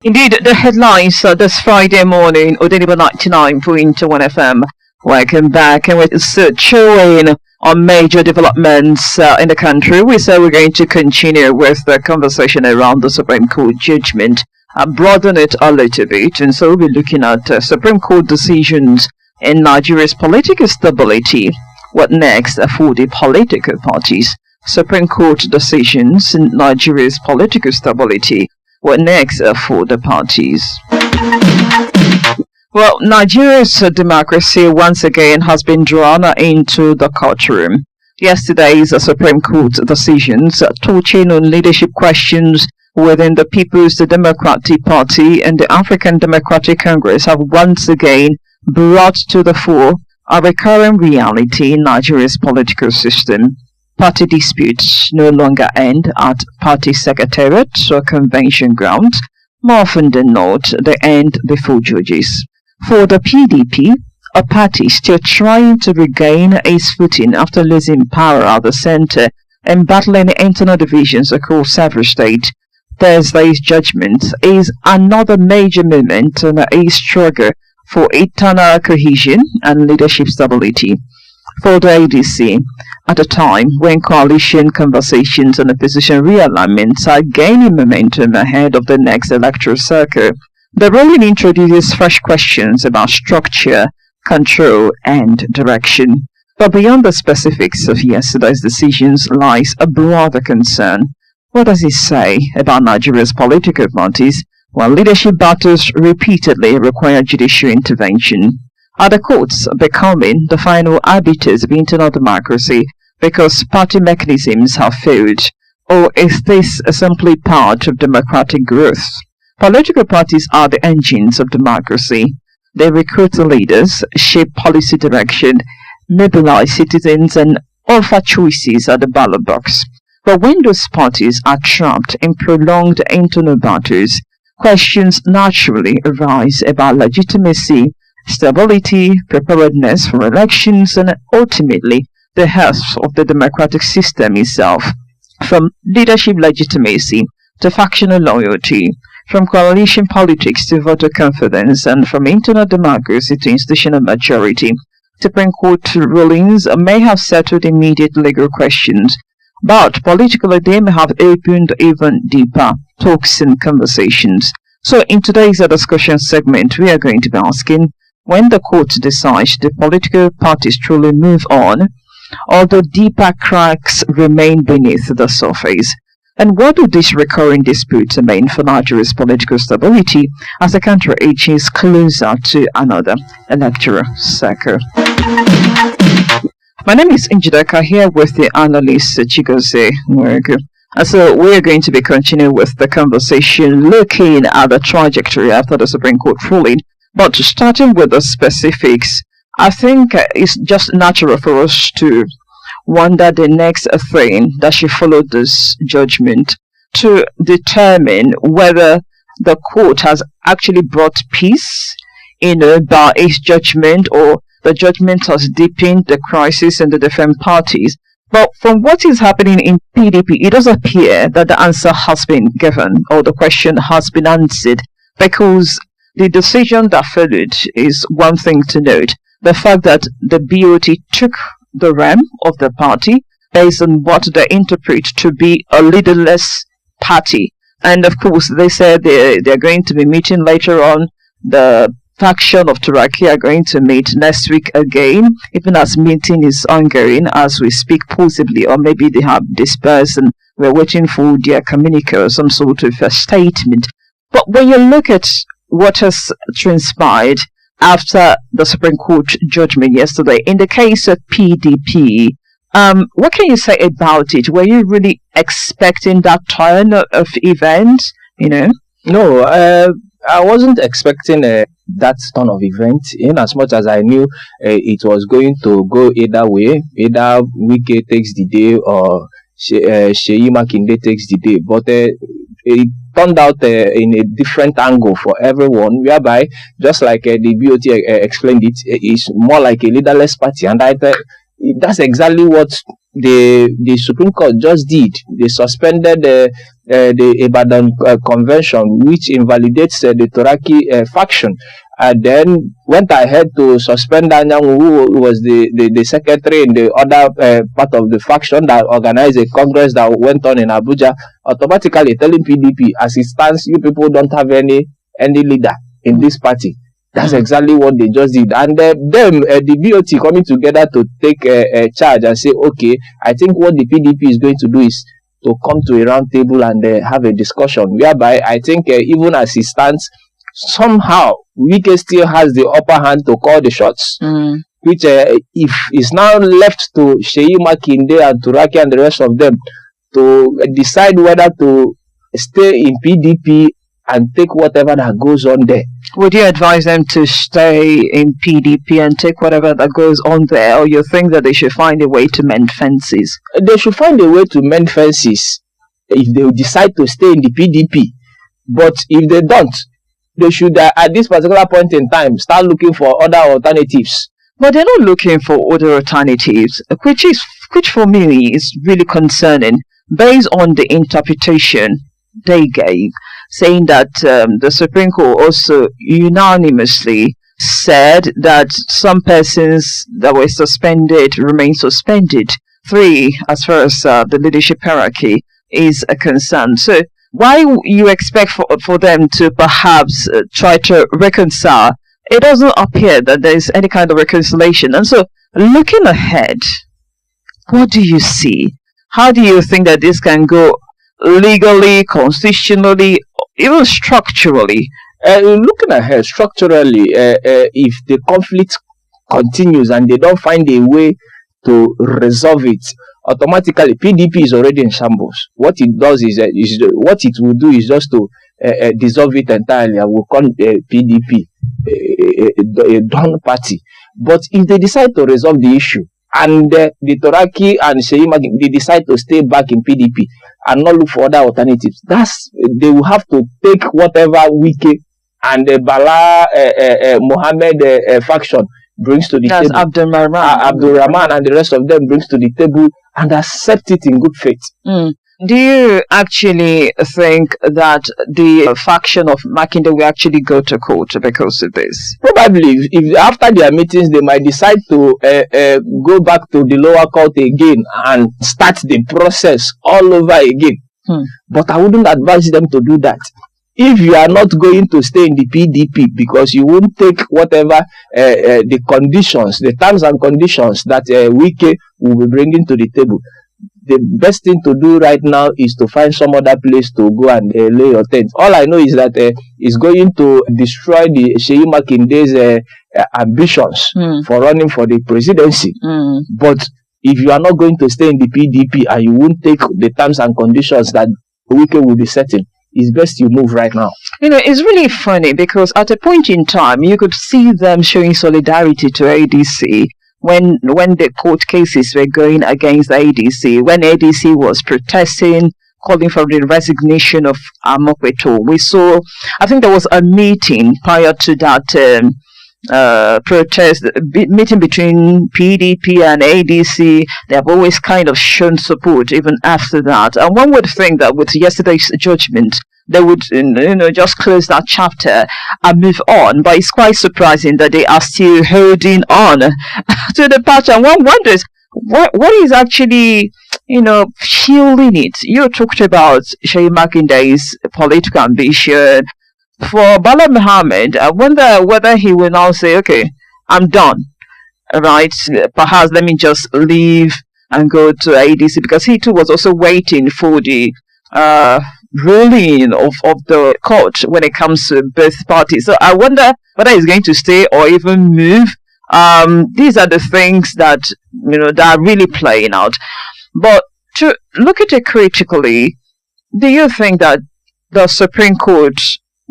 Indeed, the headlines this Friday morning, Odenigbo 99.1 FM. Welcome back, and we're showing on major developments in the country. We say we're going to continue with the conversation around the Supreme Court judgment and broaden it a little bit. And so we'll be looking at Supreme Court decisions in Nigeria's political stability. What next for the political parties? Supreme Court decisions in Nigeria's political stability. What next for the parties? Well, Nigeria's democracy once again has been drawn into the courtroom. Yesterday's Supreme Court decisions touching on leadership questions within the People's Democratic Party and the African Democratic Congress have once again brought to the fore a recurring reality in Nigeria's political system. Party disputes no longer end at party secretariats or convention grounds. More often than not, they end before judges. For the PDP, a party still trying to regain its footing after losing power at the center and battling internal divisions across several states, Thursday's judgment is another major moment in a struggle for internal cohesion and leadership stability. For the ADC, at a time when coalition conversations and opposition realignments are gaining momentum ahead of the next electoral cycle, the ruling introduces fresh questions about structure, control, and direction. But beyond the specifics of yesterday's decisions lies a broader concern. What does it say about Nigeria's political parties when leadership battles repeatedly require judicial intervention? Are the courts becoming the final arbiters of internal democracy because party mechanisms have failed? Or is this simply part of democratic growth? Political parties are the engines of democracy. They recruit leaders, shape policy direction, mobilize citizens, and offer choices at the ballot box. But when those parties are trapped in prolonged internal battles, questions naturally arise about legitimacy, stability, preparedness for elections, and ultimately the health of the democratic system itself. From leadership legitimacy to factional loyalty, from coalition politics to voter confidence, and from internal democracy to institutional maturity, Supreme Court rulings may have settled immediate legal questions, but politically they may have opened even deeper talks and conversations. So in today's discussion segment, we are going to be asking, when the court decides the political parties truly move on, or the deeper cracks remain beneath the surface? And what do these recurring disputes mean for Nigeria's political stability as the country inches closer to another electoral cycle? My name is Njideka, here with the analyst Chigozie Nwegu. And so we are going to be continuing with the conversation, looking at the trajectory after the Supreme Court ruling. But starting with the specifics, I think it's just natural for us to wonder the next thing that should follow this judgment to determine whether the court has actually brought peace, by its judgment, or the judgment has deepened the crisis in the different parties. But from what is happening in PDP, it does appear that the answer has been given, or the question has been answered, because the decision that followed is one thing to note. The fact that the BOT took the realm of the party based on what they interpret to be a leaderless party. And of course, they said they're going to be meeting later on. The faction of Turaki are going to meet next week again, even as meeting is ongoing as we speak, possibly, or maybe they have dispersed and we're waiting for their communique or some sort of a statement. But when you look at what has transpired after the Supreme Court judgment yesterday, in the case of PDP, what can you say about it? Were you really expecting that turn of events? No, I wasn't expecting that turn of events, in as much as I knew it was going to go either way. Either Wike takes the day or Makinde takes the day. But it turned out in a different angle for everyone, whereby, just like the BOT explained it, it's more like a leaderless party. And that's exactly what the Supreme Court just did. They suspended the Ibadan Convention, which invalidates the Turaki faction. And then went ahead to suspend Anyang, who was the secretary in the other part of the faction that organized a congress that went on in Abuja, automatically telling PDP, as it stands, you people don't have any leader in this party. That's exactly what they just did. And the BOT coming together to take a charge and say, okay, I think what the PDP is going to do is to come to a round table and have a discussion, whereby I think even as it stands, somehow Wike still has the upper hand to call the shots, which if it's now left to Sheyi Makinde and Turaki and the rest of them to decide whether to stay in PDP and take whatever that goes on there. Would you advise them to stay in PDP and take whatever that goes on there, or you think that they should find a way to mend fences? They should find a way to mend fences if they decide to stay in the PDP. But if they don't, they should, at this particular point in time, start looking for other alternatives. But they're not looking for other alternatives, which for me is really concerning, based on the interpretation they gave, saying that the Supreme Court also unanimously said that some persons that were suspended remain suspended. 3, as far as the leadership hierarchy is concerned. So why you expect for them to perhaps try to reconcile? It doesn't appear that there is any kind of reconciliation. And so, looking ahead, what do you see? How do you think that this can go legally, constitutionally, even structurally? Looking ahead, structurally, if the conflict continues and they don't find a way to resolve it, automatically PDP is already in shambles. What it does is what it will do is just to dissolve it entirely and will call PDP a done party. But if they decide to resolve the issue and the Turaki and Sheyi Makinde, they decide to stay back in PDP and not look for other alternatives, they will have to take whatever Wike and the Bala Mohammed faction brings to the table. Abdul Rahman and the rest of them brings to the table and accept it in good faith. Do you actually think that the faction of Makinde will actually go to court because of this? Probably. If after their meetings they might decide to go back to the lower court again and start the process all over again. But I wouldn't advise them to do that. If you are not going to stay in the PDP because you won't take whatever the conditions, the terms and conditions that Wike will be bringing to the table, the best thing to do right now is to find some other place to go and lay your tent. All I know is that it's going to destroy the Sheyi Makinde's ambitions for running for the presidency. But if you are not going to stay in the PDP and you won't take the terms and conditions that Wike will be setting, it's best you move right now. It's really funny because at a point in time, you could see them showing solidarity to ADC when the court cases were going against ADC, when ADC was protesting, calling for the resignation of Amokweto. We saw, I think there was a meeting prior to that meeting between PDP and ADC. They have always kind of shown support even after that. And one would think that with yesterday's judgment, they would just close that chapter and move on. But it's quite surprising that they are still holding on to the patch. And one wonders what is actually fueling it. You talked about Sheyi Makinde's political ambition. For Bala Mohammed, I wonder whether he will now say, okay, I'm done, right? Perhaps let me just leave and go to ADC, because he too was also waiting for the ruling of the court when it comes to both parties. So I wonder whether he's going to stay or even move. These are the things that, that are really playing out. But to look at it critically, do you think that the Supreme Court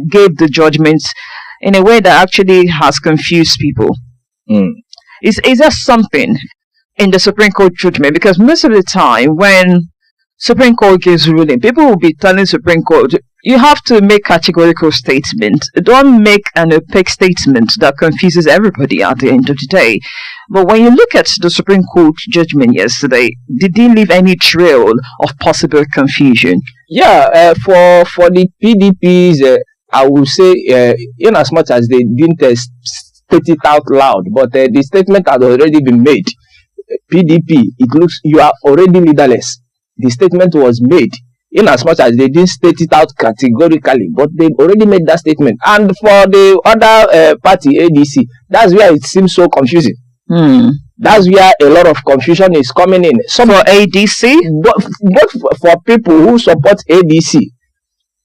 gave the judgments in a way that actually has confused people? Is there something in the Supreme Court judgment? Because most of the time when Supreme Court gives ruling, people will be telling Supreme Court, you have to make categorical statements. Don't make an opaque statement that confuses everybody at the end of the day. But when you look at the Supreme Court judgment yesterday, did they leave any trail of possible confusion? Yeah, for the PDPs, I will say, in as much as they didn't state it out loud, but the statement had already been made. PDP, it looks you are already leaderless. The statement was made. In as much as they didn't state it out categorically, but they've already made that statement. And for the other party, ADC, that's where it seems so confusing. That's where a lot of confusion is coming in. For ADC? But for people who support ADC,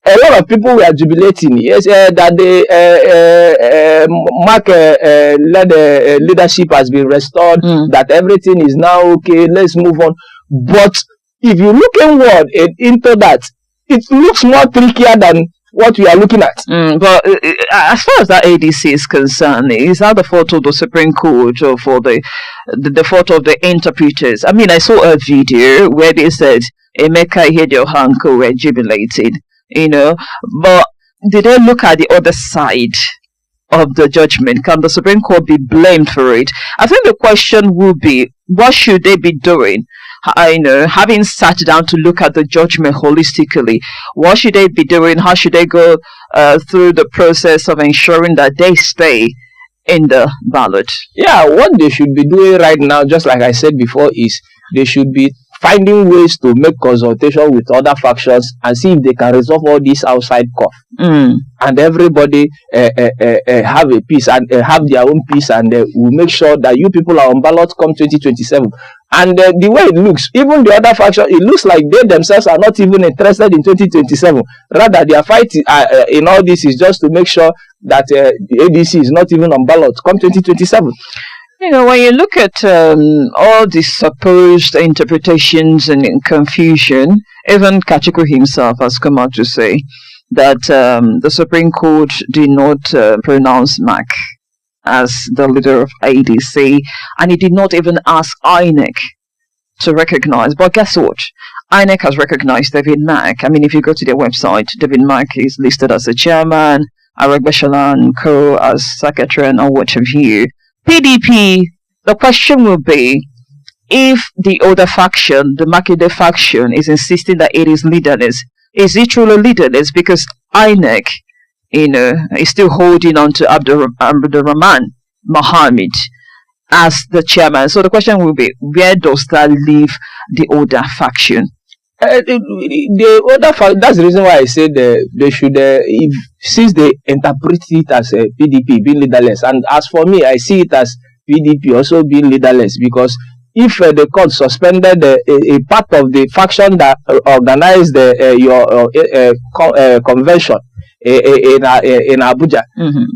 a lot of people were jubilating. Yes, that the Mark-led leadership has been restored, that everything is now okay, let's move on. But if you look inward into that, it looks more trickier than what we are looking at. But as far as that ADC is concerned, is that the fault of the Supreme Court or for the fault of the interpreters? I mean, I saw a video where they said Emeka Ihediohanko were jubilated, but did they look at the other side of the judgment? Can the Supreme Court be blamed for it? I think the question will be, what should they be doing? Having sat down to look at the judgment holistically, what should they be doing? How should they go through the process of ensuring that they stay in the ballot? Yeah, what they should be doing right now, just like I said before, is they should be finding ways to make consultation with other factions and see if they can resolve all this outside cough. And everybody have a peace and have their own peace, and we'll make sure that you people are on ballot come 2027. And the way it looks, even the other faction, it looks like they themselves are not even interested in 2027. Rather, their fight in all this is just to make sure that the ADC is not even on ballot come 2027. When you look at all the supposed interpretations and confusion, even Atiku himself has come out to say that the Supreme Court did not pronounce Mark as the leader of ADC, and he did not even ask INEC to recognize. But guess what? INEC has recognized David Mark. I mean, if you go to their website, David Mark is listed as the chairman, Aregbesola and co as secretary, and what have you. PDP, the question will be, if the other faction, the Makinde faction, is insisting that it is leaderless, is it truly leaderless? Because INEC, is still holding on to Abdurrahman Mohammed as the chairman. So the question will be, where does that leave the other faction? The other faction, that's the reason why I said they should, since they interpret it as PDP being leaderless, and as for me, I see it as PDP also being leaderless, because if the court suspended a part of the faction that organized your convention in Abuja,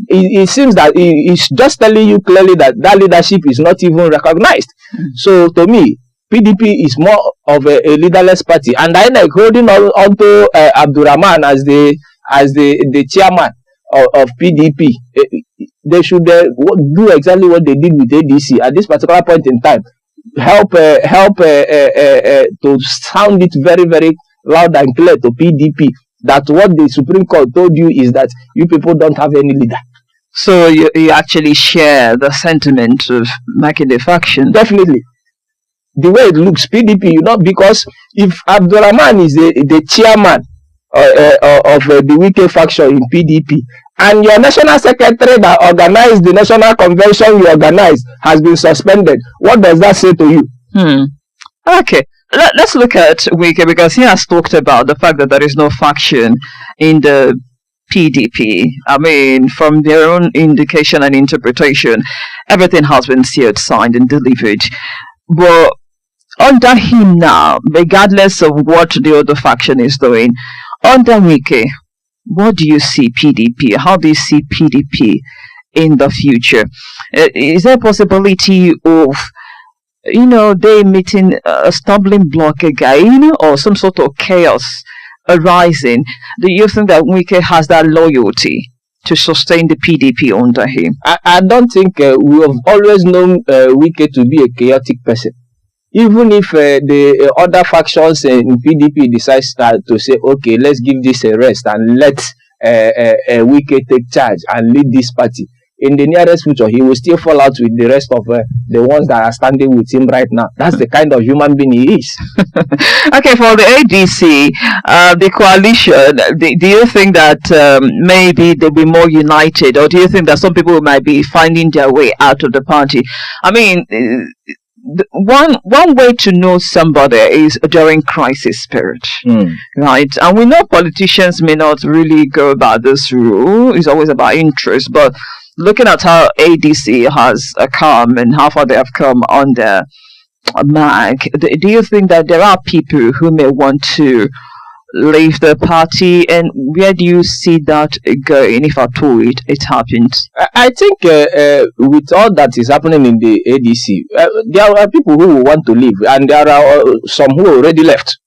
it seems that it's just telling you clearly that leadership is not even recognized. So to me, PDP is more of a leaderless party, and I like holding on to Abdurrahman as the chairman of PDP. They should do exactly what they did with ADC at this particular point in time. Help to sound it very, very loud and clear to PDP that what the Supreme Court told you is that you people don't have any leader. So you actually share the sentiment of Makinde faction? Definitely. The way it looks, PDP, because if Abdurrahman is the chairman of the Wike faction in PDP, and your national secretary that organized the national convention you organized has been suspended, what does that say to you? Okay. Let's look at Wike, because he has talked about the fact that there is no faction in the PDP. I mean, from their own indication and interpretation, everything has been sealed, signed, and delivered. But under him now, regardless of what the other faction is doing, under Wike, what do you see PDP? How do you see PDP in the future? Is there a possibility of they meeting a stumbling block again, or some sort of chaos arising? Do you think that Wike has that loyalty to sustain the PDP under him? I don't think we have always known Wike to be a chaotic person. even if the other factions in PDP decides to say, okay, let's give this a rest and let Wike take charge and lead this party, in the nearest future, he will still fall out with the rest of the ones that are standing with him right now. That's the kind of human being he is. Okay, for the ADC, the coalition, do you think that maybe they'll be more united, or do you think that some people might be finding their way out of the party? I mean, one way to know somebody is during crisis period, right? And we know politicians may not really go about this rule. It's always about interest, but looking at how ADC has come and how far they have come on their mark, do you think that there are people who may want to leave the party, and where do you see that going if at all it happens? I think with all that is happening in the ADC, there are people who will want to leave, and there are some who already left.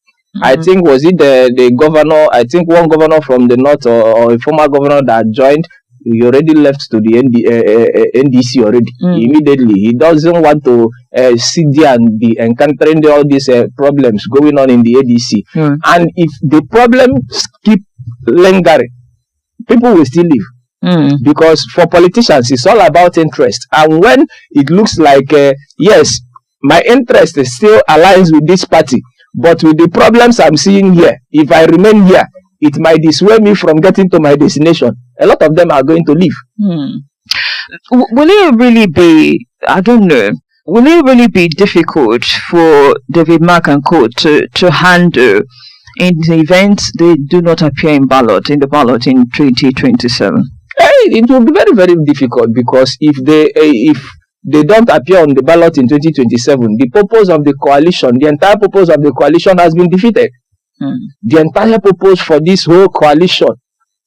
I think, was it the governor, I think one governor from the north or a former governor that joined, he already left to the NDC already. Immediately. He doesn't want to sit there and be encountering all these problems going on in the ADC. And if the problems keep lingering, people will still leave. Because for politicians, it's all about interest. And when it looks like, yes, my interest is still aligns with this party, but with the problems I'm seeing here, if I remain here, it might dissuade me from getting to my destination. A lot of them are going to leave. Will it really be, I don't know, will it really be difficult for David Mark and Co. to handle in the event they do not appear in the ballot in 2027? It will be very, very difficult, because if they don't appear on the ballot in 2027, the purpose of the coalition, the entire purpose of the coalition has been defeated. The entire purpose for this whole coalition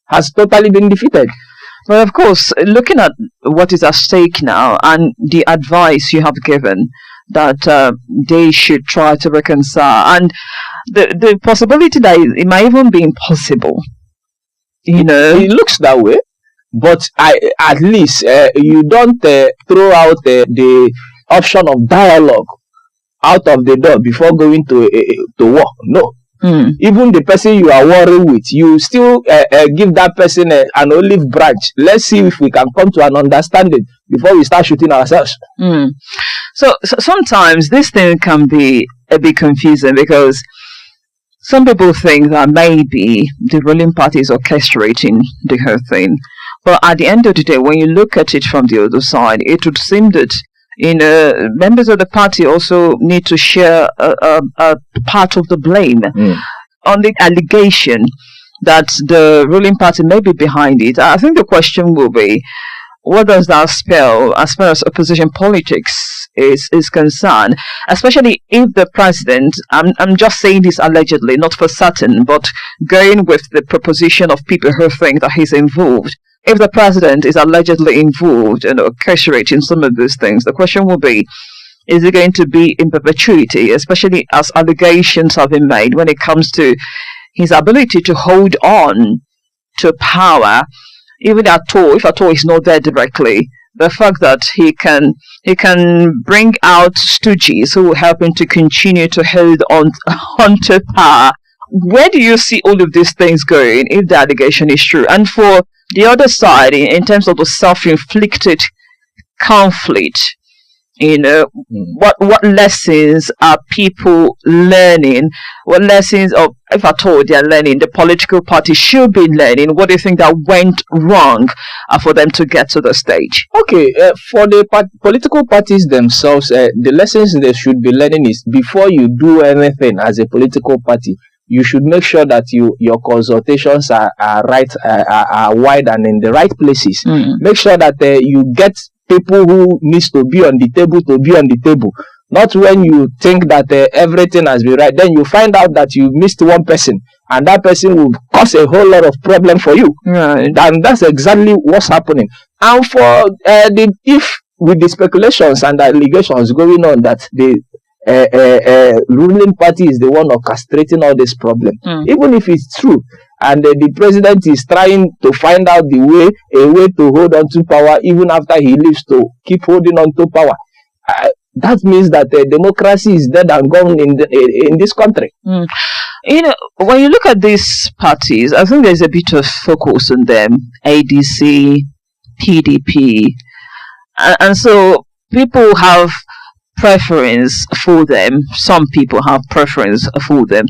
has totally been defeated. Well, of course, looking at what is at stake now and the advice you have given that they should try to reconcile, and the possibility that it might even be impossible, it looks that way. But at least you don't throw out the option of dialogue out of the door before going to war. No. Even the person you are warring with, you still give that person an olive branch. Let's see if we can come to an understanding before we start shooting ourselves. So sometimes this thing can be a bit confusing, because some people think that maybe the ruling party is orchestrating the whole thing. But at the end of the day, when you look at it from the other side, it would seem that members of the party also need to share a part of the blame on the allegation that the ruling party may be behind it. I think the question will be, what does that spell as far as opposition politics is concerned, especially if the president, I'm just saying this allegedly, not for certain, but going with the proposition of people who think that he's involved. If the president is allegedly involved in orchestrating some of these things, the question will be, is it going to be in perpetuity, especially as allegations have been made when it comes to his ability to hold on to power, even if at all he's not there directly. The fact that he can bring out stooges who will help him to continue to hold on to power. Where do you see all of these things going if the allegation is true? And for the other side, in terms of the self-inflicted conflict, what lessons are people learning? What lessons, if at all they are learning, the political party should be learning? What do you think that went wrong for them to get to the stage? Okay, for the political parties themselves, the lessons they should be learning is, before you do anything as a political party, you should make sure that your consultations are right, are wide and in the right places. Make sure that you get people who needs to be on the table. Not when you think that everything has been right, then you find out that you missed one person, and that person will cause a whole lot of problem for you. Right. And that's exactly what's happening. And for if with the speculations and the allegations going on that the ruling party is the one orchestrating all this problem, even if it's true, and the president is trying to find out a way to hold on to power even after he leaves, to keep holding on to power, that means that democracy is dead and gone in this country. When you look at these parties, I think there's a bit of focus on them, ADC, PDP, and so people have preference for them. Some people have preference for them,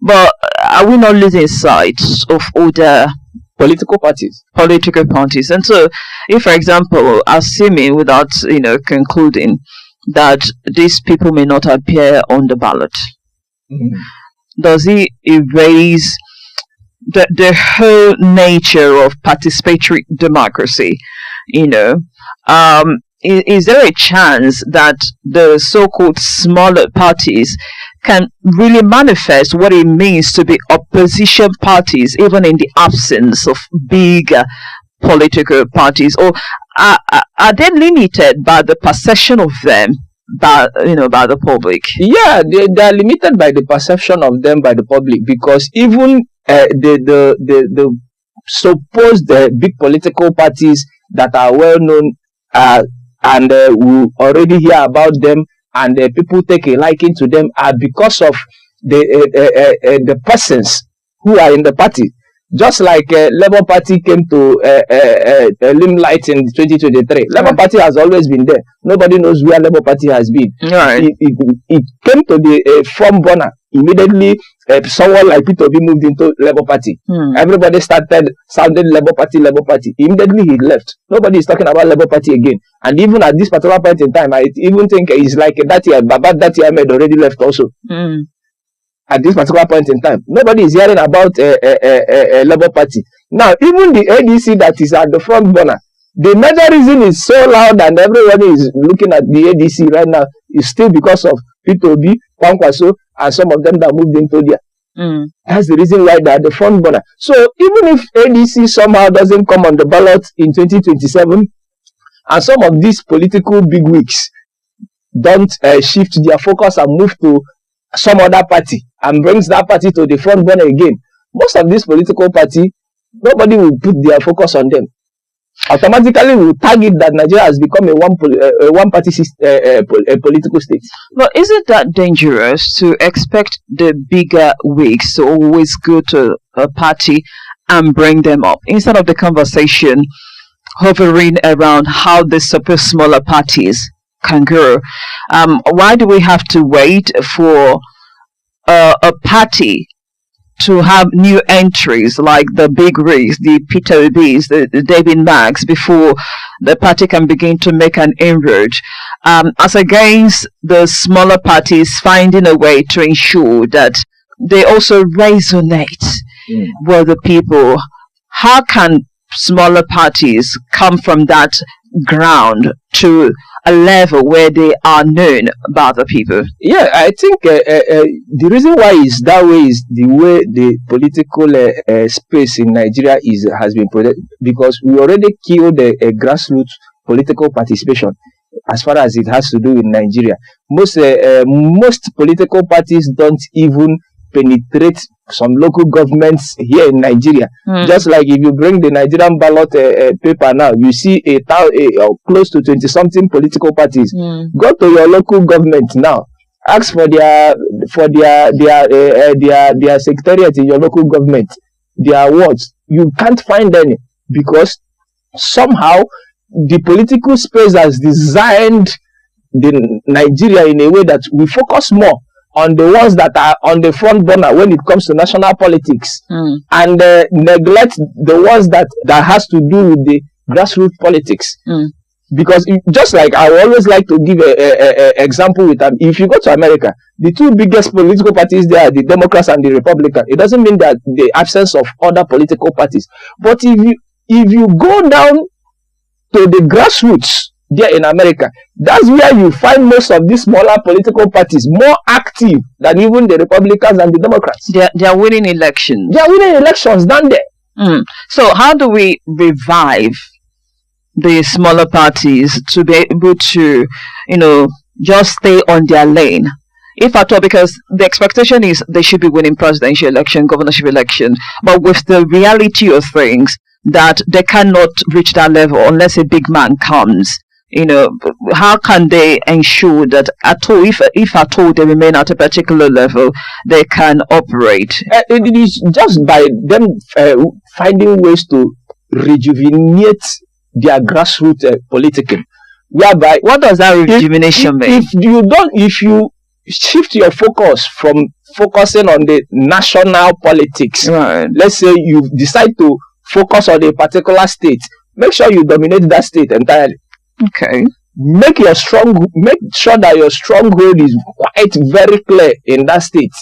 but are we not losing sight of other political parties? And so, if, for example, assuming without concluding that these people may not appear on the ballot, does it erase the whole nature of participatory democracy? Is there a chance that the so-called smaller parties can really manifest what it means to be opposition parties, even in the absence of bigger political parties? Or are they limited by the perception of them by the public? Yeah, they are limited by the perception of them by the public, because even the supposed big political parties that are well known and we already hear about them, and people take a liking to them, are because of the persons who are in the party. Just like Labour Party came to limelight in 2023. Labour Party has always been there. Nobody knows where Labour Party has been. Right. It came to the front burner immediately. Someone like Peter B moved into Labour Party. Everybody started sounding Labour Party. Immediately he left. Nobody is talking about Labour Party again. And even at this particular point in time, I even think it's like that year, Baba that year had already left also. At this particular point in time, nobody is hearing about a Labour Party. Now, even the ADC that is at the front burner, the major reason is so loud and everybody is looking at the ADC right now is still because of P2B, Kwankwaso, and some of them that moved into there. That's the reason why they're at the front burner. So even if ADC somehow doesn't come on the ballot in 2027, and some of these political bigwigs don't shift their focus and move to some other party and brings that party to the front burner again, most of these political party, nobody will put their focus on them. Automatically will target that Nigeria has become a one-party political state. But isn't that dangerous to expect the bigger wigs to always go to a party and bring them up, instead of the conversation hovering around how the supposed smaller parties can grow? Why do we have to wait for a party to have new entries like the big rigs, the Peter B's, the David Max, before the party can begin to make an inroad, as against the smaller parties finding a way to ensure that they also resonate with the people? How can smaller parties come from that ground to a level where they are known by the people? Yeah, I think the reason why is that way is the way the political space in Nigeria has been protected, because we already killed a grassroots political participation as far as it has to do with Nigeria. Most political parties don't even penetrate some local governments here in Nigeria. Just like if you bring the Nigerian ballot paper now, you see close to 20-something political parties. Go to your local government now, ask for their secretariat in your local government, their wards. You can't find any, because somehow the political space has designed the Nigeria in a way that we focus more on the ones that are on the front burner when it comes to national politics, and neglect the ones that has to do with the grassroots politics. Because just like I always like to give a example with them, if you go to America, the two biggest political parties there are the Democrats and the Republicans. It doesn't mean that the absence of other political parties, but if you go down to the grassroots there in America, that's where you find most of these smaller political parties more active than even the Republicans and the Democrats. They are winning elections. They are winning elections down there. So how do we revive the smaller parties to be able to, just stay on their lane, if at all? Because the expectation is they should be winning presidential election, governorship election, but with the reality of things that they cannot reach that level unless a big man comes how can they ensure that at all, if at all they remain at a particular level, they can operate? It is just by them finding ways to rejuvenate their grassroots politicking. Whereby, what does that rejuvenation mean? If you shift your focus from focusing on the national politics, right. Let's say you decide to focus on a particular state, make sure you dominate that state entirely. Okay. Make sure that your stronghold is quite very clear in that state.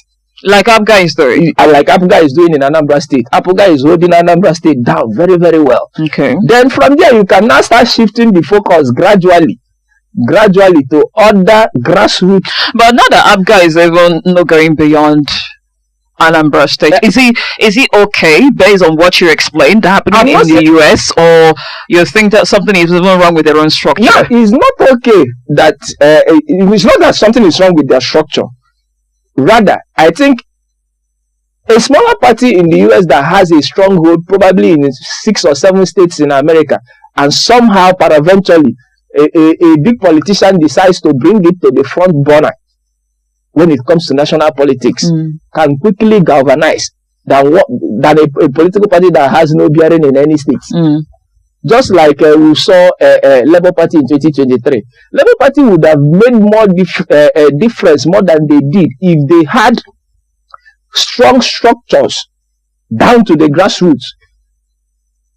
Like Abga is doing. Like Abga is doing in Anambra State. Abga is holding Anambra State down very, very well. Okay. Then from there, you can now start shifting the focus gradually to other grassroots. But now that Abga is even not going beyond Anambra State, is he okay based on what you explained happening in the US, or you think that something is even wrong with their own structure? No, it's not okay that it's not that something is wrong with their structure. Rather, I think a smaller party in the US that has a stronghold probably in 6 or 7 states in America, and somehow paraventurally a big politician decides to bring it to the front burner when it comes to national politics, can quickly galvanize than a political party that has no bearing in any state. Just like we saw Labour Party in 2023. Labour Party would have made more difference more than they did if they had strong structures down to the grassroots,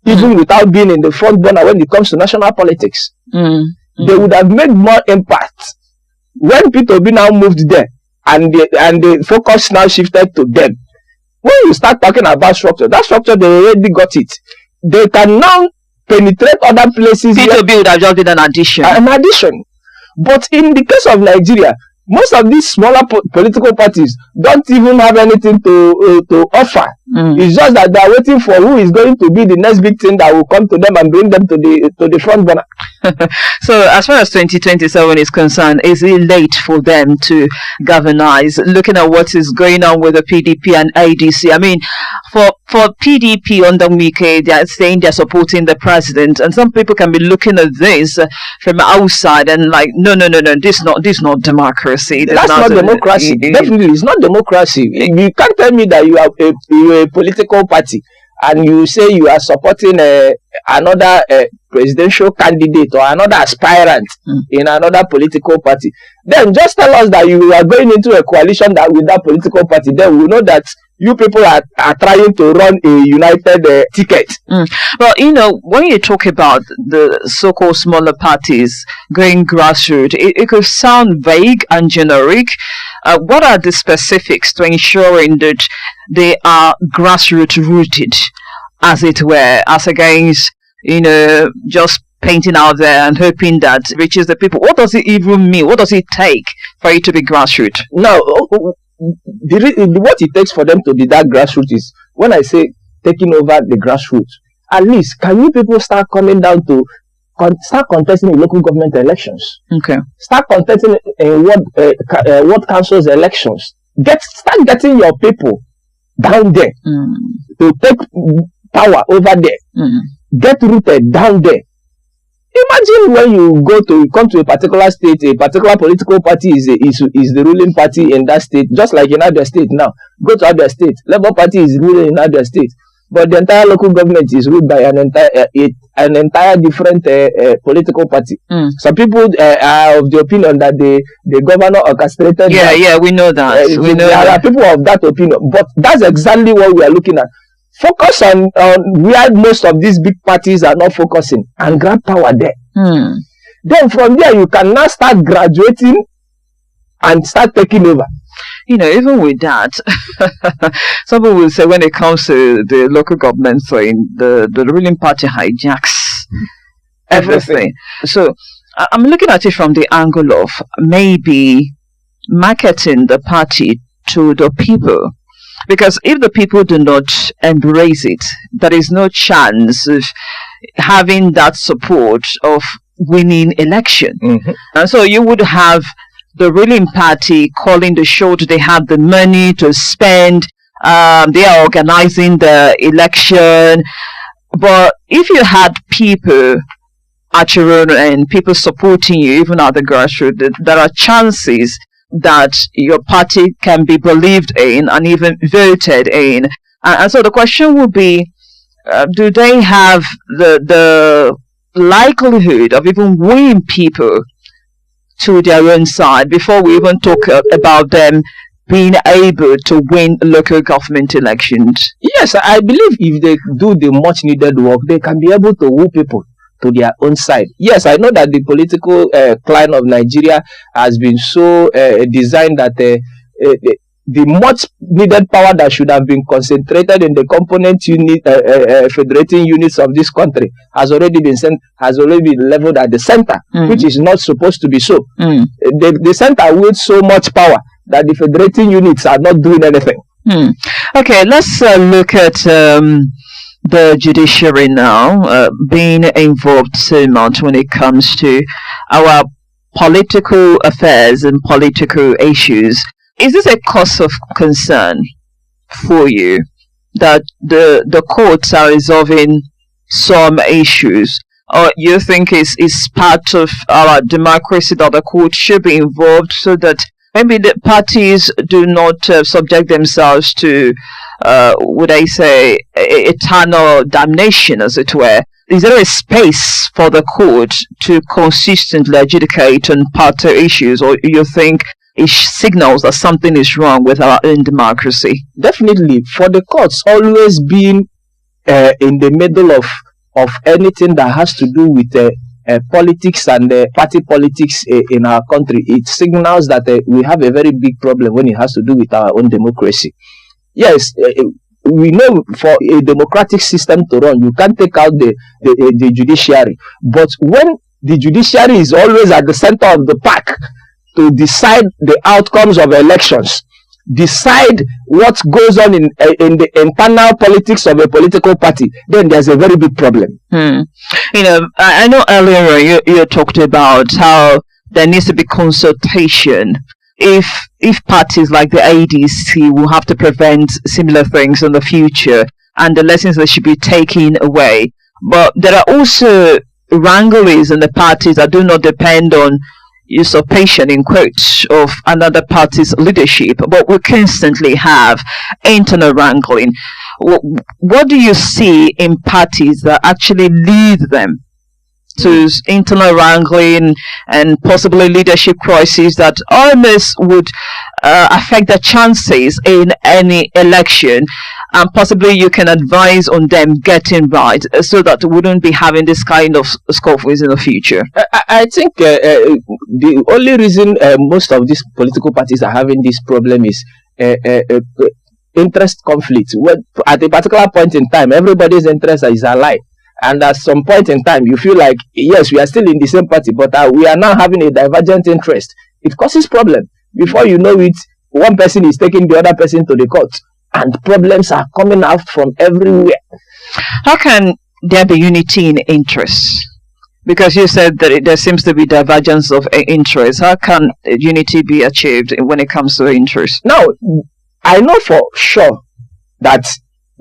even without being in the front burner when it comes to national politics. They would have made more impact. When Peter Obi now moved there, and the focus now shifted to them. When you start talking about structure, that structure, they already got it. They can now penetrate other places. Peter Obi would have just did an addition. But in the case of Nigeria, most of these smaller political parties don't even have anything to offer. It's just that they are waiting for who is going to be the next big thing that will come to them and bring them to the front burner. So as far as 2027 is concerned, is it late for them to galvanize? Looking at what is going on with the PDP and ADC, I mean, for PDP under Wike, they are saying they're supporting the president, and some people can be looking at this from outside and like, no, this not democracy. That's not democracy. Definitely, it's not democracy. You can't tell me that you are a political party and you say you are supporting another presidential candidate or another aspirant in another political party. Then just tell us that you are going into a coalition with that political party. Then we know that you people are trying to run a united ticket. Well, when you talk about the so-called smaller parties going grassroots, it could sound vague and generic. What are the specifics to ensuring that they are grassroots rooted, as it were, as against, just painting out there and hoping that reaches the people? What does it even mean? What does it take for it to be grassroots? Now, what it takes for them to be that grassroots is, when I say taking over the grassroots, at least can you people start coming down to start contesting in local government elections? Okay. Start contesting in ward councils elections. Start getting your people down there to take power over there. Get rooted down there. Imagine when you come to a particular state, a particular political party is the ruling party in that state, just like in other state now. Go to other state, Labour Party is ruling in other state, but the entire local government is ruled by an entire different political party. Some people are of the opinion that the governor orchestrated. Yeah, we know that. There are people of that opinion, but that's exactly what we are looking at. Focus on where most of these big parties are not focusing and grab power there. Then from there, you can now start graduating and start taking over. Even with that, some people will say when it comes to the local government thing, the ruling party hijacks everything. So I'm looking at it from the angle of maybe marketing the party to the people. Because if the people do not embrace it, there is no chance of having that support of winning election. And so you would have the ruling party calling the shot. They have the money to spend. They are organizing the election. But if you had people Achirun and people supporting you, even at the grassroots, there are chances that your party can be believed in and even voted in. And so the question would be, do they have the likelihood of even winning people to their own side before we even talk about them being able to win local government elections? Yes, I believe if they do the much needed work, they can be able to woo people to their own side. Yes, I know that the political climate of Nigeria has been so designed that the much needed power that should have been concentrated in the component unit, federating units of this country has already been leveled at the center, which is not supposed to be so. The center wields so much power that the federating units are not doing anything. Okay, let's look at the judiciary now, being involved so much when it comes to our political affairs and political issues. Is this a cause of concern for you that the courts are resolving some issues? Or you think it's part of our democracy that the court should be involved so that maybe the parties do not subject themselves to, would I say, eternal damnation, as it were? Is there a space for the court to consistently adjudicate on party issues, or you think it signals that something is wrong with our own democracy? Definitely, for the courts always being in the middle of anything that has to do with politics and party politics in our country, it signals that we have a very big problem when it has to do with our own democracy. Yes, we know for a democratic system to run, you can't take out the judiciary. But when the judiciary is always at the center of the pack to decide the outcomes of elections, decide what goes on in the internal politics of a political party, then there's a very big problem. You know, I know earlier you talked about how there needs to be consultation if parties like the ADC will have to prevent similar things in the future, and the lessons that should be taken away. But there are also wranglings in the parties that do not depend on usurpation, in quotes, of another party's leadership, but we constantly have internal wrangling. What do you see in parties that actually lead them to internal wrangling and possibly leadership crises that almost would affect their chances in any election? And possibly you can advise on them getting right so that we wouldn't be having this kind of scuffles in the future. I think the only reason most of these political parties are having this problem is interest conflict. At a particular point in time, everybody's interest is alike. And at some point in time, you feel like, yes, we are still in the same party, but we are now having a divergent interest. It causes problem. Before you know it, one person is taking the other person to the court, and problems are coming out from everywhere. How can there be unity in interests? Because you said that there seems to be divergence of interest. How can unity be achieved when it comes to interest? Now, I know for sure that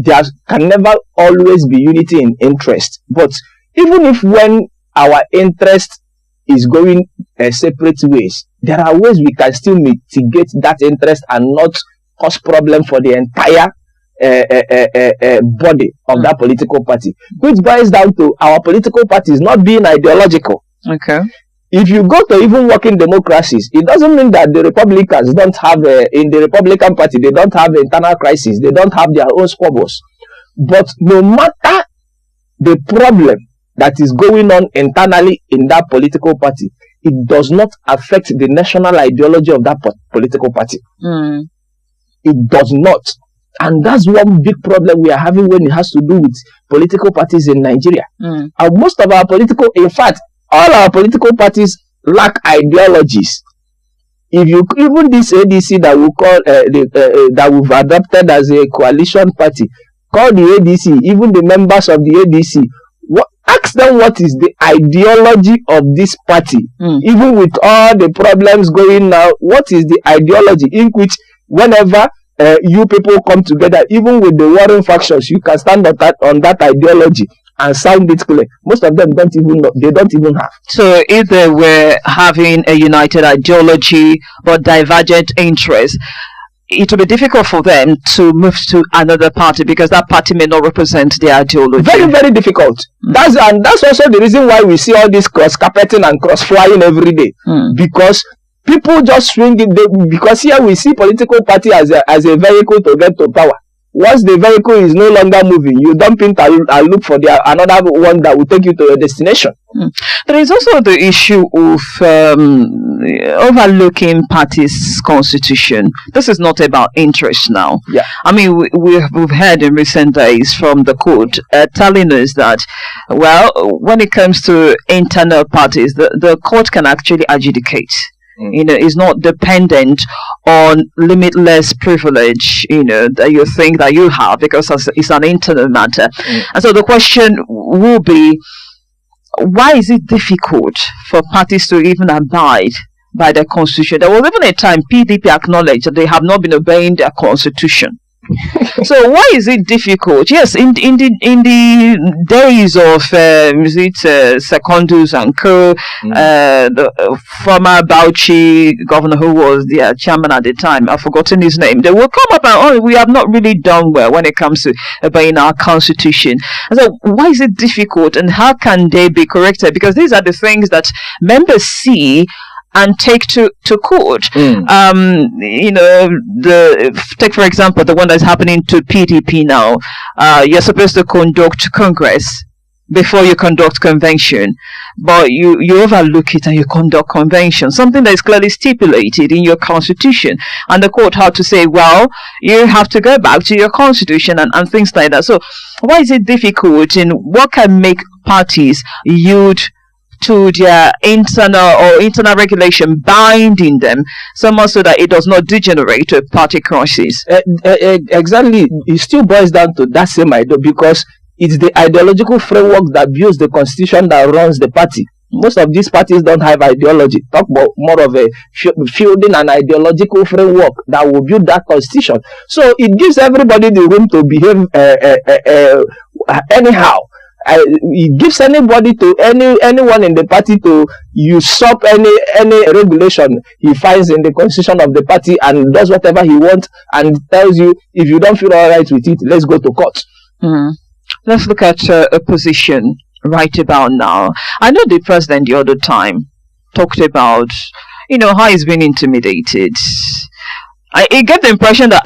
there can never always be unity in interest. But even if when our interest is going separate ways, there are ways we can still mitigate that interest and not cause problem for the entire body of that political party, which boils down to our political parties not being ideological. Okay. If you go to even working democracies, it doesn't mean that the Republicans don't have, in the Republican Party, they don't have internal crisis, they don't have their own squabbles. But no matter the problem that is going on internally in that political party, it does not affect the national ideology of that political party. It does not. And that's one big problem we are having when it has to do with political parties in Nigeria. And most of our in fact, all our political parties lack ideologies. If you even this ADC that we call that we've adopted as a coalition party, call the ADC, even the members of the ADC, ask them what is the ideology of this party. Even with all the problems going now, what is the ideology in which whenever you people come together, even with the warring factions, you can stand on that ideology and sound it clear. Most of them don't even know, they don't even have. So if they were having a united ideology but divergent interests, it will be difficult for them to move to another party because that party may not represent their ideology. Very, very difficult. That's also the reason why we see all this cross carpeting and cross flying every day. Because people just swing it. Because here we see political party as a vehicle to get to power. Once the vehicle is no longer moving, you dump it and look for another one that will take you to your destination. There is also the issue of overlooking parties' constitution. This is not about interest now. Yeah. I mean, we've heard in recent days from the court telling us that, well, when it comes to internal parties, the court can actually adjudicate. You know, is not dependent on limitless privilege, you know, that you think that you have, because it's an internal matter. And so the question will be, why is it difficult for parties to even abide by their constitution? There was even a time PDP acknowledged that they have not been obeying their constitution. So why is it difficult? Yes, in the days of Secondus and Co, the former Bauchi governor who was their chairman at the time, I've forgotten his name, they will come up and we have not really done well when it comes to obeying our constitution. And so why is it difficult and how can they be corrected? Because these are the things that members see and take to court. You know, take for example the one that's happening to PDP now. You're supposed to conduct Congress before you conduct convention, but you overlook it and you conduct convention, something that is clearly stipulated in your constitution. And the court had to say, well, you have to go back to your constitution and things like that. So why is it difficult, and what can make parties yield to their internal regulation binding them so much so that it does not degenerate to party crisis? Exactly. It still boils down to that same idea, because it's the ideological framework that builds the constitution that runs the party. Most of these parties don't have ideology. Talk about more of a fielding an ideological framework that will build that constitution. So it gives everybody the room to behave anyhow. It gives anybody to anyone in the party to usurp any regulation he finds in the constitution of the party and does whatever he wants and tells you, if you don't feel all right with it, let's go to court. Let's look at opposition right about now. I know the president the other time talked about, you know, how he's been intimidated. I get the impression that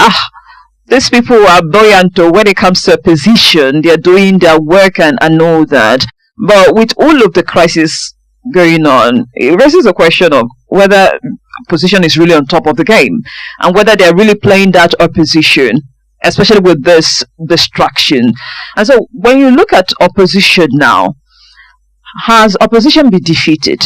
these people are buoyant when it comes to opposition. They're doing their work and all that. But with all of the crisis going on, it raises a question of whether opposition is really on top of the game and whether they're really playing that opposition, especially with this distraction. And so when you look at opposition now, has opposition been defeated?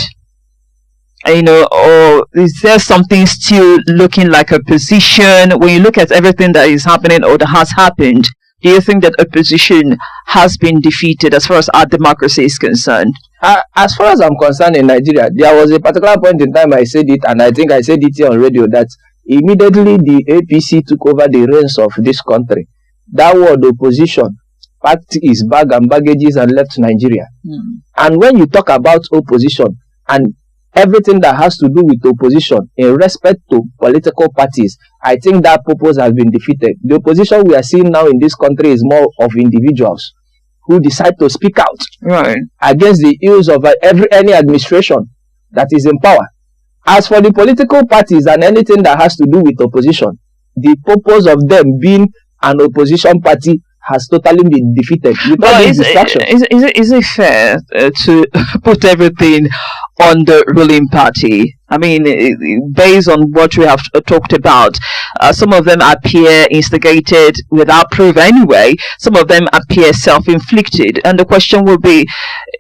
You know, or is there something still looking like opposition? When you look at everything that is happening or that has happened, do you think that opposition has been defeated as far as our democracy is concerned? As far as I'm concerned, in Nigeria, there was a particular point in time I said it, and I think I said it here on radio, that immediately the APC took over the reins of this country, that word opposition packed his bag and baggages and left Nigeria. And when you talk about opposition and everything that has to do with opposition in respect to political parties, I think that purpose has been defeated. The opposition we are seeing now in this country is more of individuals who decide to speak out against the ills of any administration that is in power. As for the political parties and anything that has to do with opposition, the purpose of them being an opposition party has totally been defeated. Is it fair to put everything on the ruling party? I mean, based on what we have talked about, some of them appear instigated without proof anyway. Some of them appear self-inflicted. And the question will be,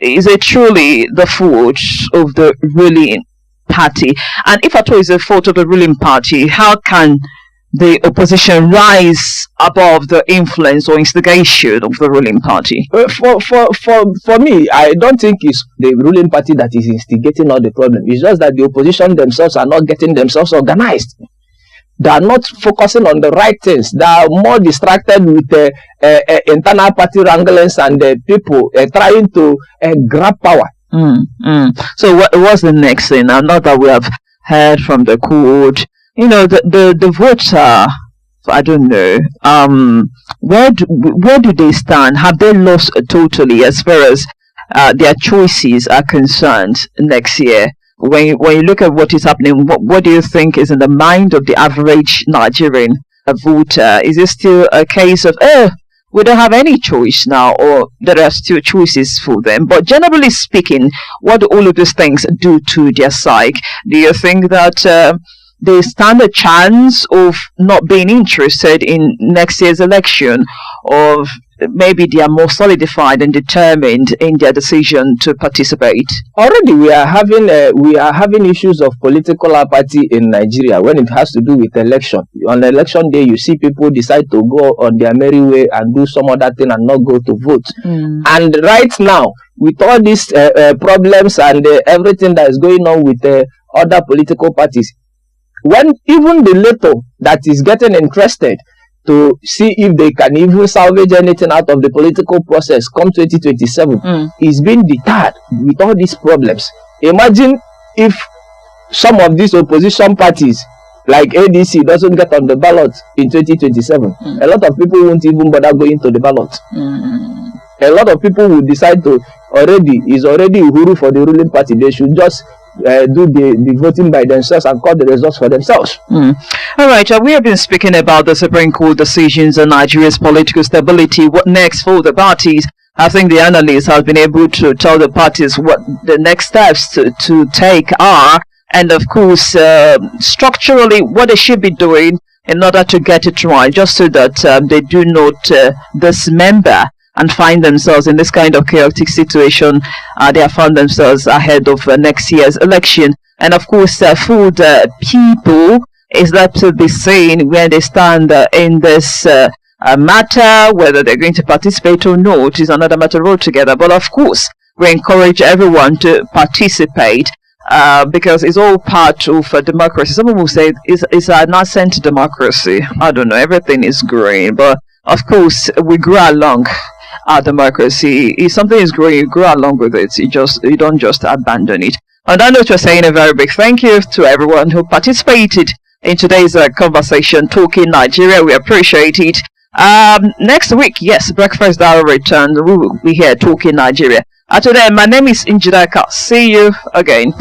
is it truly the fault of the ruling party? And if at all it's the fault of the ruling party, how can the opposition rise above the influence or instigation of the ruling party? For me, I don't think it's the ruling party that is instigating all the problem. It's just that the opposition themselves are not getting themselves organized. They are not focusing on the right things. They are more distracted with internal party wranglings and people trying to grab power. So what's the next thing? Now, not that we have heard from the court, you know, the votes are, I don't know, where do they stand? Have they lost totally as far as their choices are concerned next year? When you look at what is happening, what do you think is in the mind of the average Nigerian voter? Is it still a case of, we don't have any choice now, or there are still choices for them? But generally speaking, what do all of these things do to their psyche? Do you think that they stand a chance of not being interested in next year's election, or maybe they are more solidified and determined in their decision to participate? Already we are having issues of political apathy in Nigeria when it has to do with election. On election day, you see people decide to go on their merry way and do some other thing and not go to vote. And right now, with all these problems and everything that is going on with other political parties, when even the little that is getting interested to see if they can even salvage anything out of the political process come 2027 is being deterred with all these problems. Imagine if some of these opposition parties like ADC doesn't get on the ballot in 2027. A lot of people won't even bother going to the ballot. A lot of people will decide to already Uhuru for the ruling party. They should just do the voting by themselves and call the results for themselves. All right, we have been speaking about the Supreme Court decisions and Nigeria's political stability. What next for the parties? I think the analysts have been able to tell the parties what the next steps to take are, and of course, structurally, what they should be doing in order to get it right, just so that they do not dismember and find themselves in this kind of chaotic situation. They have found themselves ahead of next year's election. And of course, for the people, is that to be seen where they stand in this matter, whether they're going to participate or not is another matter altogether. But of course, we encourage everyone to participate because it's all part of democracy. Some people say it's a nascent democracy. I don't know, everything is growing, but of course, we grow along. Our democracy, if something is growing, you grow along with it. You don't just abandon it. On that note, we're saying a very big thank you to everyone who participated in today's conversation, Talking Nigeria. We appreciate it. Next week, yes, Breakfast Hour returns. We will be here Talking Nigeria. Today, my name is Njideka. See you again.